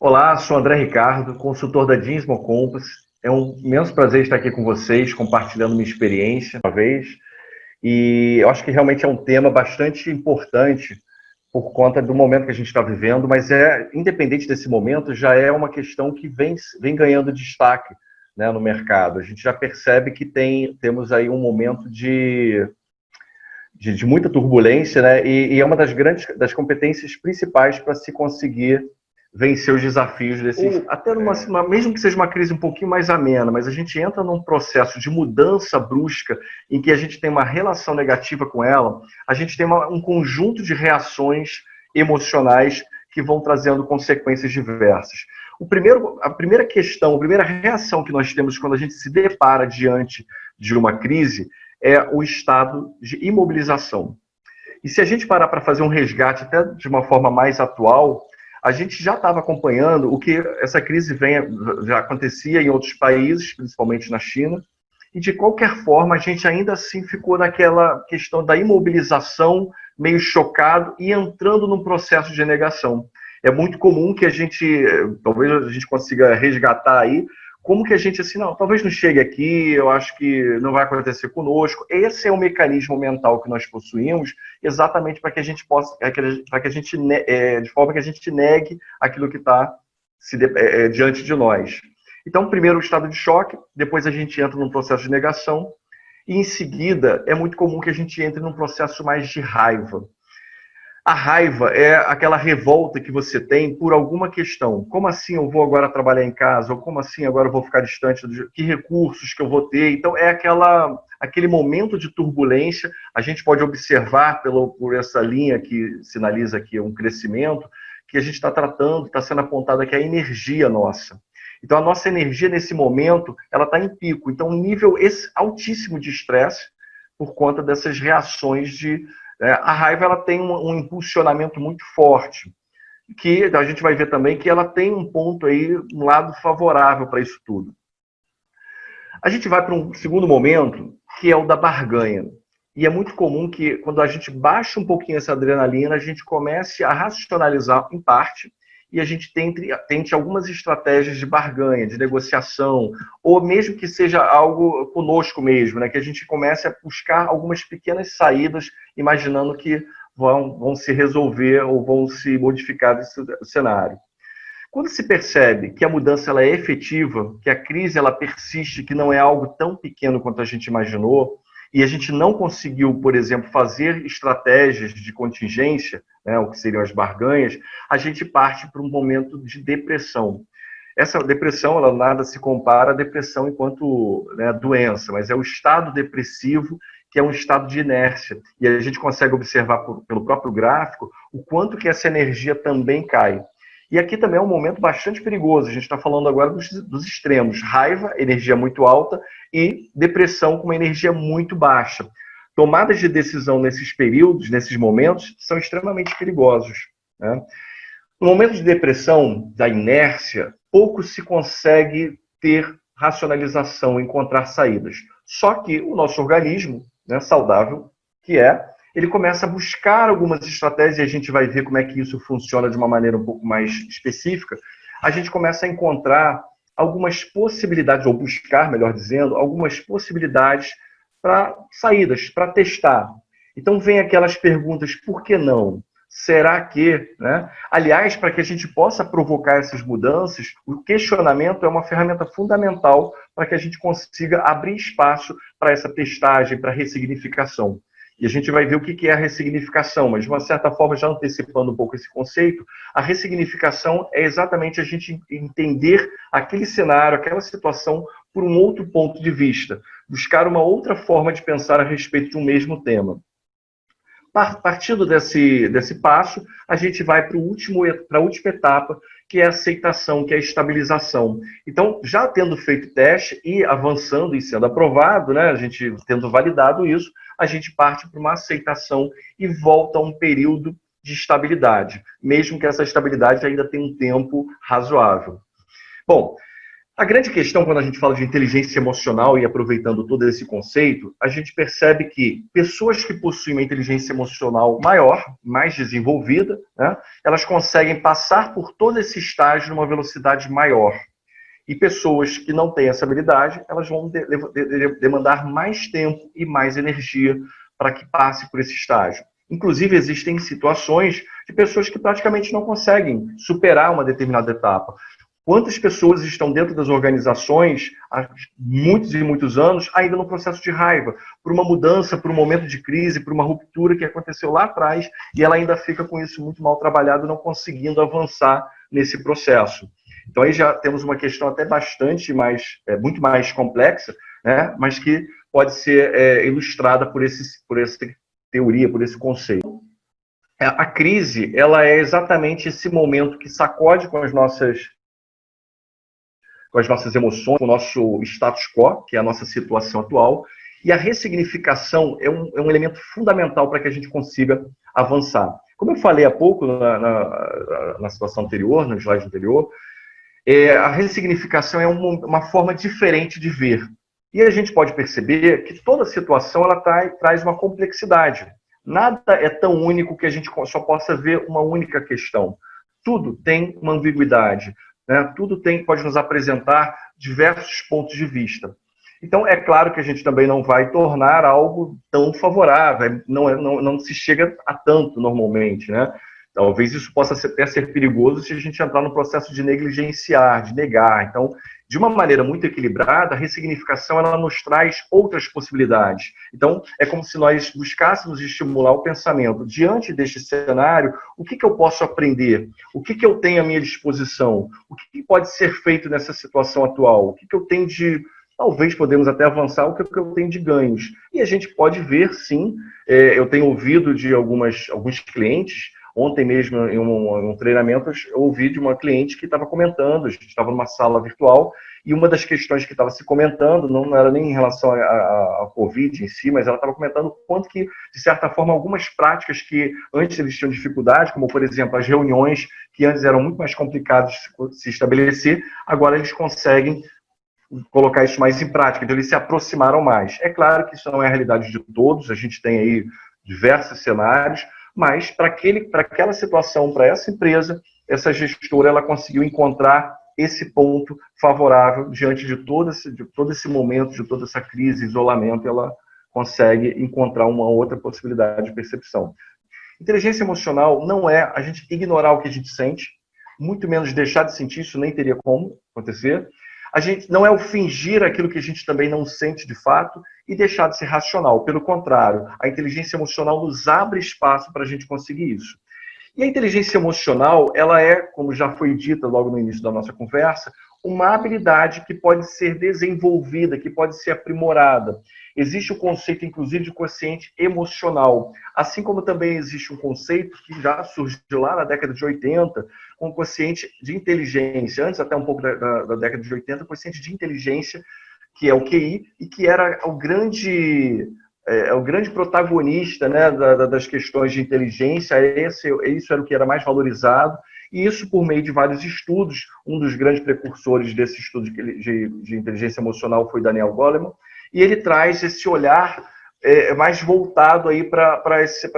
Olá, sou André Ricardo, consultor da Dinsmo Compass. É um imenso prazer estar aqui com vocês, compartilhando minha experiência uma vez. E eu acho que realmente é um tema bastante importante por conta do momento que a gente está vivendo, mas independente desse momento, já é uma questão que vem ganhando destaque, né, no mercado. A gente já percebe que temos aí um momento de muita turbulência, né, e é uma das competências principais para se conseguir vencer os desafios desses, até mesmo que seja uma crise um pouquinho mais amena, mas a gente entra num processo de mudança brusca em que a gente tem uma relação negativa com ela, a gente tem um conjunto de reações emocionais que vão trazendo consequências diversas. A primeira questão, a primeira reação que nós temos quando a gente se depara diante de uma crise é o estado de imobilização. E se a gente parar para fazer um resgate até de uma forma mais atual, a gente já estava acompanhando o que essa crise já acontecia em outros países, principalmente na China, e de qualquer forma a gente ainda assim ficou naquela questão da imobilização, meio chocado e entrando num processo de negação. É muito comum que talvez a gente consiga resgatar aí, como que a gente assim, não, talvez não chegue aqui, eu acho que não vai acontecer conosco. Esse é o mecanismo mental que nós possuímos, exatamente para que a gente possa, para que a gente, de forma que a gente negue aquilo que está diante de nós. Então, primeiro o estado de choque, depois a gente entra num processo de negação, e em seguida é muito comum que a gente entre num processo mais de raiva. A raiva é aquela revolta que você tem por alguma questão. Como assim eu vou agora trabalhar em casa? Ou como assim agora eu vou ficar distante? Que recursos que eu vou ter? Então, é aquele momento de turbulência. A gente pode observar por essa linha que sinaliza aqui um crescimento, que a gente está tratando, está sendo apontada aqui a energia nossa. Então, a nossa energia nesse momento, ela está em pico. Então, um nível altíssimo de estresse por conta dessas reações a raiva ela tem um impulsionamento muito forte, que a gente vai ver também que ela tem um ponto aí, um lado favorável para isso tudo. A gente vai para um segundo momento, que é o da barganha. E é muito comum que, quando a gente baixa um pouquinho essa adrenalina, a gente comece a racionalizar em parte e a gente tente algumas estratégias de barganha, de negociação, ou mesmo que seja algo conosco mesmo, né? Que a gente comece a buscar algumas pequenas saídas, imaginando que vão se resolver ou vão se modificar esse cenário. Quando se percebe que a mudança ela é efetiva, que a crise ela persiste, que não é algo tão pequeno quanto a gente imaginou, e a gente não conseguiu, por exemplo, fazer estratégias de contingência, né, o que seriam as barganhas, a gente parte para um momento de depressão. Essa depressão, ela nada se compara à depressão enquanto, né, doença, mas é o estado depressivo, que é um estado de inércia. E a gente consegue observar pelo próprio gráfico o quanto que essa energia também cai. E aqui também é um momento bastante perigoso. A gente está falando agora dos extremos. Raiva, energia muito alta, e depressão com uma energia muito baixa. Tomadas de decisão nesses períodos, nesses momentos, são extremamente perigosos, né? No momento de depressão, da inércia, pouco se consegue ter racionalização, encontrar saídas. Só que o nosso organismo, né, saudável, ele começa a buscar algumas estratégias, e a gente vai ver como é que isso funciona de uma maneira um pouco mais específica. A gente começa a encontrar algumas possibilidades, ou buscar, melhor dizendo, algumas possibilidades para saídas, para testar. Então, vem aquelas perguntas, por que não? Será que, né? Aliás, para que a gente possa provocar essas mudanças, o questionamento é uma ferramenta fundamental para que a gente consiga abrir espaço para essa testagem, para a ressignificação. E a gente vai ver o que é a ressignificação, mas de uma certa forma, já antecipando um pouco esse conceito, a ressignificação é exatamente a gente entender aquele cenário, aquela situação por um outro ponto de vista, buscar uma outra forma de pensar a respeito de um mesmo tema. Partindo desse passo, a gente vai para a última etapa, que é a aceitação, que é a estabilização. Então, já tendo feito teste e avançando e sendo aprovado, né, a gente tendo validado isso, a gente parte para uma aceitação e volta a um período de estabilidade, mesmo que essa estabilidade ainda tenha um tempo razoável. Bom, A grande questão, quando a gente fala de inteligência emocional e aproveitando todo esse conceito, a gente percebe que pessoas que possuem uma inteligência emocional maior, mais desenvolvida, né, elas conseguem passar por todo esse estágio numa velocidade maior. E pessoas que não têm essa habilidade, elas vão demandar mais tempo e mais energia para que passe por esse estágio. Inclusive, existem situações de pessoas que praticamente não conseguem superar uma determinada etapa. Quantas pessoas estão dentro das organizações há muitos e muitos anos ainda no processo de raiva, por uma mudança, por um momento de crise, por uma ruptura que aconteceu lá atrás e ela ainda fica com isso muito mal trabalhado, não conseguindo avançar nesse processo. Então aí já temos uma questão até bastante mais, muito mais complexa, né, mas que pode ser ilustrada por essa teoria, por esse conceito. A crise, ela é exatamente esse momento que sacode com as nossas emoções, com o nosso status quo, que é a nossa situação atual, e a ressignificação é um elemento fundamental para que a gente consiga avançar. Como eu falei há pouco na situação anterior, no slide anterior, a ressignificação é uma forma diferente de ver. E a gente pode perceber que toda situação ela traz uma complexidade. Nada é tão único que a gente só possa ver uma única questão. Tudo tem uma ambiguidade. Né? Tudo pode nos apresentar diversos pontos de vista. Então, é claro que a gente também não vai tornar algo tão favorável, não se chega a tanto normalmente, né? Talvez isso possa até ser perigoso se a gente entrar no processo de negligenciar, de negar. Então, de uma maneira muito equilibrada, a ressignificação ela nos traz outras possibilidades. Então, é como se nós buscássemos estimular o pensamento. Diante deste cenário, o que eu posso aprender? O que eu tenho à minha disposição? O que pode ser feito nessa situação atual? O que eu tenho de... Talvez podemos até avançar o que eu tenho de ganhos. E a gente pode ver, sim, eu tenho ouvido de alguns clientes. Ontem mesmo, em um treinamento, eu ouvi de uma cliente que estava comentando, a gente estava numa sala virtual, e uma das questões que estava se comentando, não era nem em relação à Covid em si, mas ela estava comentando o quanto que, de certa forma, algumas práticas que antes eles tinham dificuldade, como, por exemplo, as reuniões, que antes eram muito mais complicadas de se estabelecer, agora eles conseguem colocar isso mais em prática, então eles se aproximaram mais. É claro que isso não é a realidade de todos, a gente tem aí diversos cenários, mas para aquela situação, para essa empresa, essa gestora ela conseguiu encontrar esse ponto favorável diante de todo esse momento, de toda essa crise, isolamento, ela consegue encontrar uma outra possibilidade de percepção. Inteligência emocional não é a gente ignorar o que a gente sente, muito menos deixar de sentir, isso nem teria como acontecer. A gente não é o fingir aquilo que a gente também não sente de fato e deixar de ser racional. Pelo contrário, a inteligência emocional nos abre espaço para a gente conseguir isso. E a inteligência emocional, ela é, como já foi dita logo no início da nossa conversa, uma habilidade que pode ser desenvolvida, que pode ser aprimorada. Existe o conceito, inclusive, de quociente emocional, assim como também existe um conceito que já surgiu lá na década de 80, com o quociente de inteligência, antes até um pouco da década de 80, o quociente de inteligência, que é o QI, e que era o grande protagonista, né, das questões de inteligência. Isso era o que era mais valorizado, e isso por meio de vários estudos. Um dos grandes precursores desse estudo de inteligência emocional foi Daniel Goleman, e ele traz esse olhar mais voltado aí para essa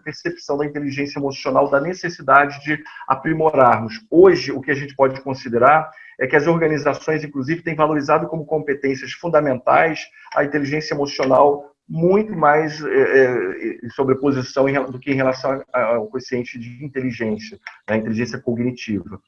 percepção da inteligência emocional, da necessidade de aprimorarmos. Hoje, o que a gente pode considerar é que as organizações, inclusive, têm valorizado como competências fundamentais a inteligência emocional muito mais em sobreposição do que em relação ao quociente de inteligência, a inteligência cognitiva.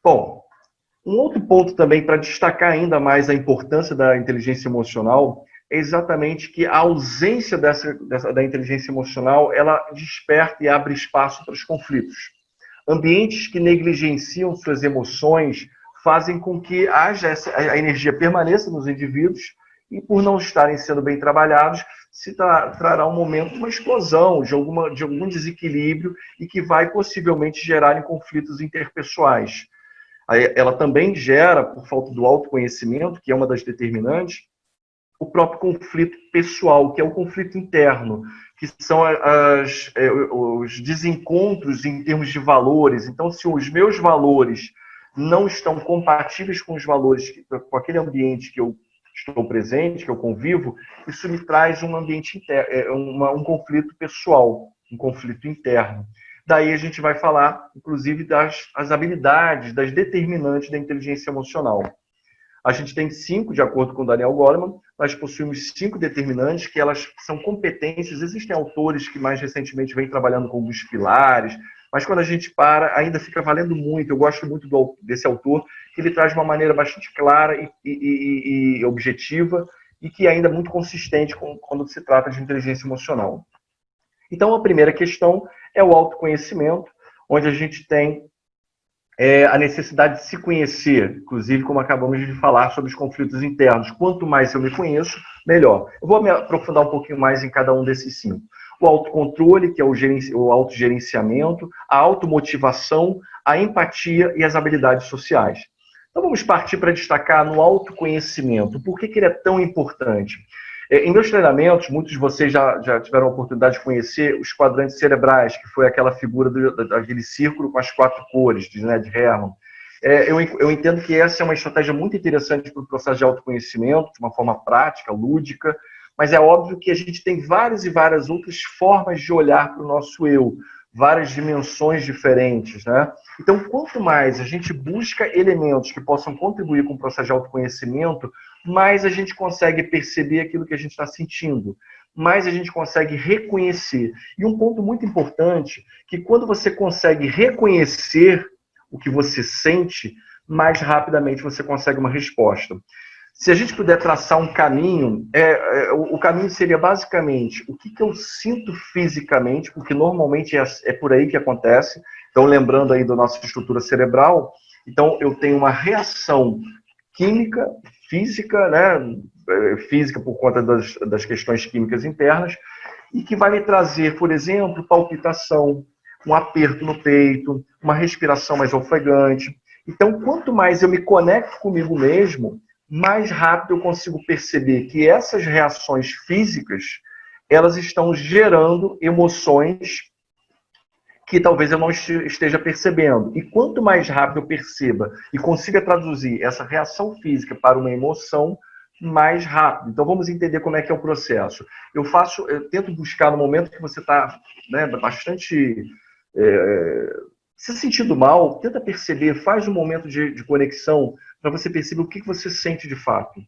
Bom, um outro ponto também para destacar ainda mais a importância da inteligência emocional é exatamente que a ausência da inteligência emocional, ela desperta e abre espaço para os conflitos. Ambientes que negligenciam suas emoções fazem com que a energia permaneça nos indivíduos e, por não estarem sendo bem trabalhados, trará um momento, uma explosão de algum desequilíbrio e que vai possivelmente gerar em conflitos interpessoais. Ela também gera, por falta do autoconhecimento, que é uma das determinantes, o próprio conflito pessoal, que é o conflito interno, que são os desencontros em termos de valores. Então, se os meus valores não estão compatíveis com os valores, com aquele ambiente que eu estou presente, que eu convivo, isso me traz um ambiente um conflito pessoal, um conflito interno. Daí a gente vai falar, inclusive, das habilidades, das determinantes da inteligência emocional. A gente tem 5, de acordo com Daniel Goleman, nós possuímos 5 determinantes, que elas são competências. Existem autores que mais recentemente vêm trabalhando com alguns pilares, mas quando a gente para, ainda fica valendo muito. Eu gosto muito desse autor, que ele traz de uma maneira bastante clara e objetiva, e que ainda é muito consistente quando se trata de inteligência emocional. Então, a primeira questão é o autoconhecimento, onde a gente tem a necessidade de se conhecer, inclusive como acabamos de falar sobre os conflitos internos. Quanto mais eu me conheço, melhor. Eu vou me aprofundar um pouquinho mais em cada um desses 5. O autocontrole, que é o autogerenciamento, a automotivação, a empatia e as habilidades sociais. Então vamos partir para destacar no autoconhecimento. Por que ele é tão importante? Em meus treinamentos, muitos de vocês já tiveram a oportunidade de conhecer os quadrantes cerebrais, que foi aquela figura daquele círculo com as 4 cores, de Ned Herman. Eu entendo que essa é uma estratégia muito interessante para o processo de autoconhecimento, de uma forma prática, lúdica, mas é óbvio que a gente tem várias e várias outras formas de olhar para o nosso eu, várias dimensões diferentes, né? Então, quanto mais a gente busca elementos que possam contribuir com o processo de autoconhecimento, mais a gente consegue perceber aquilo que a gente está sentindo, mais a gente consegue reconhecer. E um ponto muito importante, que quando você consegue reconhecer o que você sente, mais rapidamente você consegue uma resposta. Se a gente puder traçar um caminho, o caminho seria basicamente o que eu sinto fisicamente, porque normalmente é por aí que acontece. Então, lembrando aí da nossa estrutura cerebral, então eu tenho uma reação química, física, né? Física por conta das questões químicas internas, e que vai me trazer, por exemplo, palpitação, um aperto no peito, uma respiração mais ofegante. Então, quanto mais eu me conecto comigo mesmo, mais rápido eu consigo perceber que essas reações físicas, elas estão gerando emoções que talvez eu não esteja percebendo. E quanto mais rápido eu perceba e consiga traduzir essa reação física para uma emoção, mais rápido. Então vamos entender como é que é o processo. Eu tento buscar no momento que você está, né, bastante se sentindo mal, tenta perceber, faz um momento de conexão para você perceber o que você sente de fato.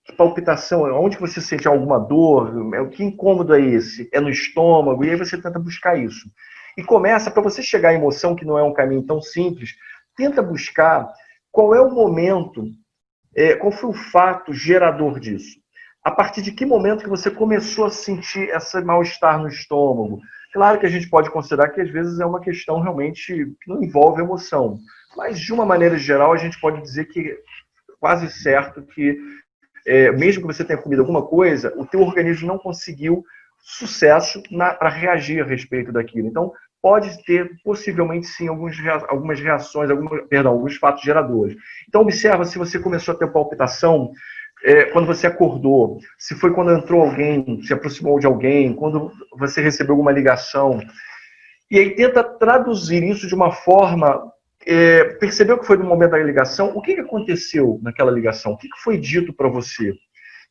Que palpitação, onde você sente alguma dor, que incômodo é esse? É no estômago? E aí você tenta buscar isso. E começa, para você chegar à emoção, que não é um caminho tão simples, tenta buscar qual é o momento, qual foi o fato gerador disso. A partir de que momento que você começou a sentir esse mal-estar no estômago? Claro que a gente pode considerar que às vezes é uma questão realmente que não envolve emoção. Mas, de uma maneira geral, a gente pode dizer que é quase certo que, mesmo que você tenha comido alguma coisa, o teu organismo não conseguiu sucesso para reagir a respeito daquilo. Então, pode ter, possivelmente, sim, algumas reações, alguns fatos geradores. Então, observa se você começou a ter palpitação quando você acordou, se foi quando entrou alguém, se aproximou de alguém, quando você recebeu alguma ligação. E aí tenta traduzir isso de uma forma... percebeu que foi no momento da ligação, o que aconteceu naquela ligação? O que foi dito para você?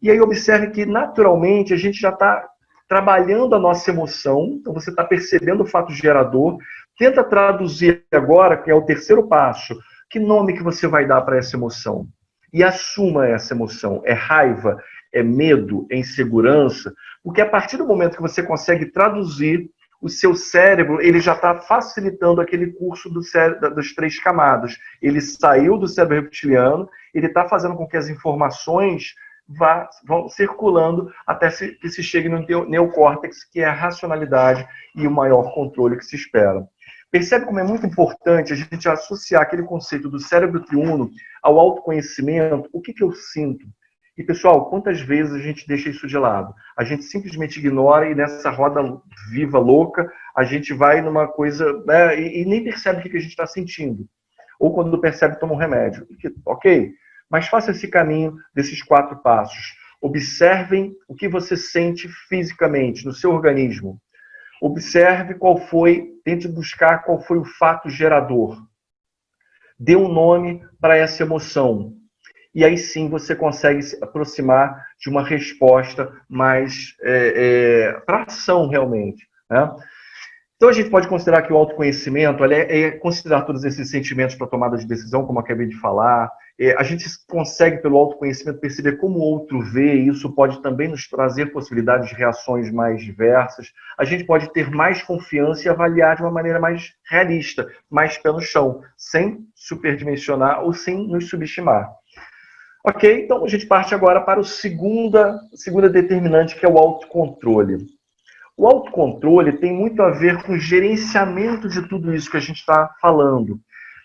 E aí observe que, naturalmente, a gente já está trabalhando a nossa emoção, então você está percebendo o fato gerador, tenta traduzir agora, que é o terceiro passo, que nome que você vai dar para essa emoção? E assuma essa emoção. É raiva? É medo? É insegurança? Porque a partir do momento que você consegue traduzir, o seu cérebro ele já está facilitando aquele curso das 3 camadas. Ele saiu do cérebro reptiliano, ele está fazendo com que as informações vão circulando até que se chegue no neocórtex, que é a racionalidade e o maior controle que se espera. Percebe como é muito importante a gente associar aquele conceito do cérebro triuno ao autoconhecimento? O que eu sinto? E, pessoal, quantas vezes a gente deixa isso de lado? A gente simplesmente ignora e nessa roda viva, louca, a gente vai numa coisa, né, e nem percebe o que a gente está sentindo. Ou quando percebe, toma um remédio. Ok? Mas faça esse caminho desses 4 passos. Observem o que você sente fisicamente no seu organismo. Observe tente buscar qual foi o fato gerador. Dê um nome para essa emoção. E aí sim você consegue se aproximar de uma resposta mais para ação realmente, né? Então a gente pode considerar que o autoconhecimento é considerar todos esses sentimentos para tomada de decisão, como eu acabei de falar. A gente consegue, pelo autoconhecimento, perceber como o outro vê, e isso pode também nos trazer possibilidades de reações mais diversas. A gente pode ter mais confiança e avaliar de uma maneira mais realista, mais pé no chão, sem superdimensionar ou sem nos subestimar. Ok? Então a gente parte agora para o segunda determinante, que é o autocontrole. O autocontrole tem muito a ver com o gerenciamento de tudo isso que a gente está falando.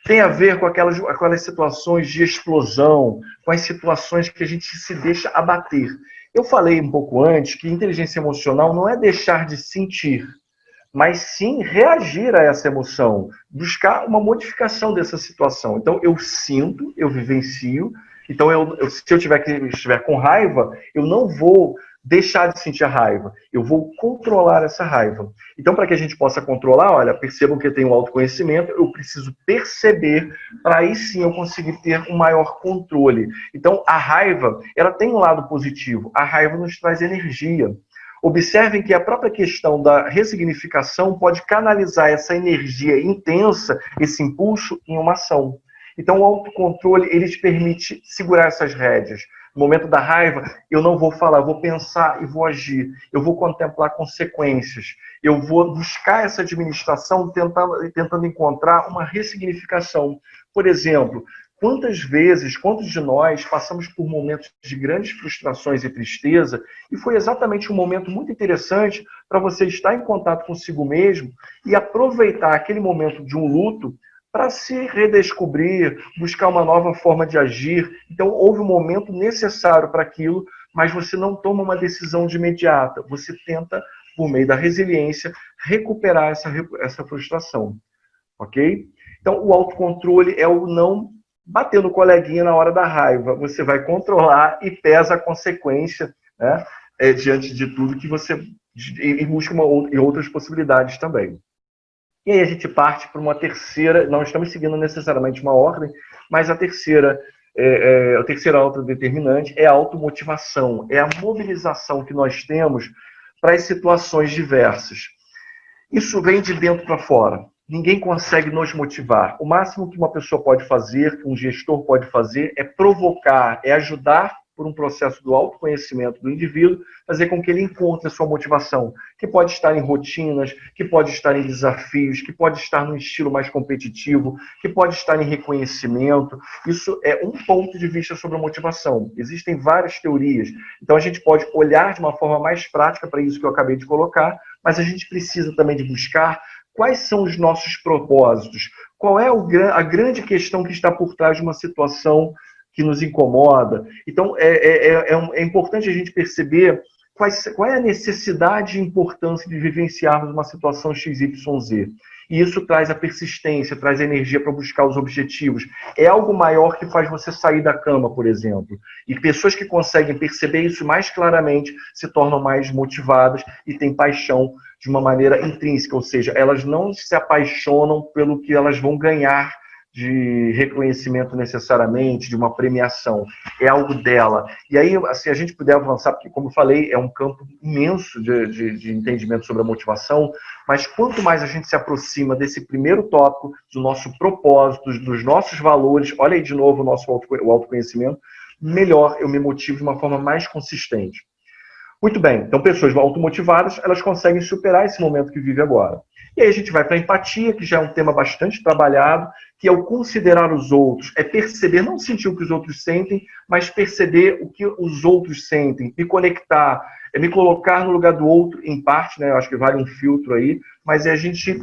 Tem a ver com aquelas situações de explosão, com as situações que a gente se deixa abater. Eu falei um pouco antes que inteligência emocional não é deixar de sentir, mas sim reagir a essa emoção, buscar uma modificação dessa situação. Então, eu sinto, eu vivencio. Então, se eu estiver com raiva, eu não vou deixar de sentir a raiva, eu vou controlar essa raiva. Então, para que a gente possa controlar, olha, percebam que eu tenho autoconhecimento, eu preciso perceber, para aí sim eu conseguir ter um maior controle. Então, a raiva, ela tem um lado positivo, a raiva nos traz energia. Observem que a própria questão da ressignificação pode canalizar essa energia intensa, esse impulso, em uma ação. Então, o autocontrole, ele te permite segurar essas rédeas. No momento da raiva, eu não vou falar, eu vou pensar e vou agir. Eu vou contemplar consequências. Eu vou buscar essa administração tentando encontrar uma ressignificação. Por exemplo, quantos de nós passamos por momentos de grandes frustrações e tristeza, e foi exatamente um momento muito interessante para você estar em contato consigo mesmo e aproveitar aquele momento de um luto para se redescobrir, buscar uma nova forma de agir. Então, houve um momento necessário para aquilo, mas você não toma uma decisão de imediata. Você tenta, por meio da resiliência, recuperar essa frustração. Ok? Então, o autocontrole é o não bater no coleguinha na hora da raiva. Você vai controlar e pesa a consequência, né, diante de tudo que você... e busca outras possibilidades também. E aí a gente parte para uma terceira, não estamos seguindo necessariamente uma ordem, mas a terceira autodeterminante é a automotivação, é a mobilização que nós temos para as situações diversas. Isso vem de dentro para fora. Ninguém consegue nos motivar. O máximo que uma pessoa pode fazer, que um gestor pode fazer, é provocar, é ajudar por um processo do autoconhecimento do indivíduo, fazer com que ele encontre a sua motivação, que pode estar em rotinas, que pode estar em desafios, que pode estar num estilo mais competitivo, que pode estar em reconhecimento. Isso é um ponto de vista sobre a motivação. Existem várias teorias. Então a gente pode olhar de uma forma mais prática para isso que eu acabei de colocar, mas a gente precisa também de buscar quais são os nossos propósitos, qual é a grande questão que está por trás de uma situação que nos incomoda. Então, é importante a gente perceber qual é a necessidade e importância de vivenciarmos uma situação XYZ. E isso traz a persistência, traz a energia para buscar os objetivos. É algo maior que faz você sair da cama, por exemplo. E pessoas que conseguem perceber isso mais claramente se tornam mais motivadas e têm paixão de uma maneira intrínseca, ou seja, elas não se apaixonam pelo que elas vão ganhar de reconhecimento necessariamente, de uma premiação, é algo dela. E aí, se a gente puder avançar, porque, como eu falei, é um campo imenso de entendimento sobre a motivação, mas quanto mais a gente se aproxima desse primeiro tópico, do nosso propósito, dos nossos valores, olha aí de novo o autoconhecimento, melhor eu me motivo de uma forma mais consistente. Muito bem, então pessoas automotivadas, elas conseguem superar esse momento que vive agora. E aí a gente vai para a empatia, que já é um tema bastante trabalhado, que é o considerar os outros, é perceber, não sentir o que os outros sentem, mas perceber o que os outros sentem, me conectar, é me colocar no lugar do outro, em parte, né? Eu acho que vale um filtro aí, mas é a gente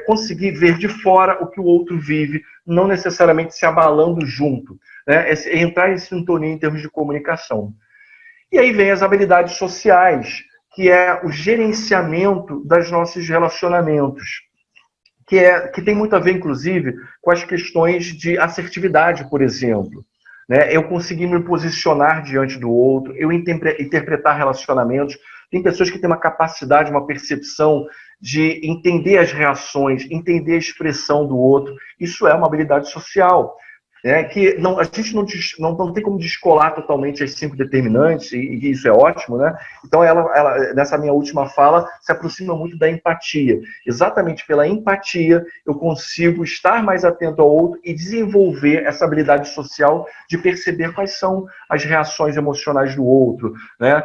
conseguir ver de fora o que o outro vive, não necessariamente se abalando junto, né? É entrar em sintonia em termos de comunicação. E aí vem as habilidades sociais, que é o gerenciamento dos nossos relacionamentos, que tem muito a ver, inclusive, com as questões de assertividade, por exemplo. Né? Eu conseguir me posicionar diante do outro, eu interpretar relacionamentos, Tem pessoas que têm uma capacidade, uma percepção de entender as reações, entender a expressão do outro. Isso é uma habilidade social. Que não, a gente não tem como descolar totalmente as 5 determinantes, e isso é ótimo, né? Então, ela, nessa minha última fala, se aproxima muito da empatia. Exatamente pela empatia, eu consigo estar mais atento ao outro e desenvolver essa habilidade social de perceber quais são as reações emocionais do outro, né?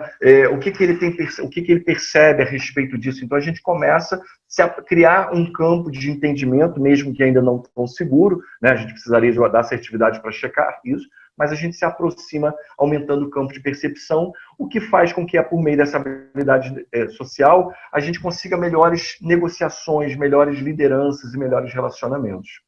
O que ele percebe a respeito disso. Então, a gente começa a criar um campo de entendimento, mesmo que ainda não tão seguro, né? A gente precisaria da assertividade para checar isso, mas a gente se aproxima aumentando o campo de percepção, o que faz com que, por meio dessa habilidade social, a gente consiga melhores negociações, melhores lideranças e melhores relacionamentos.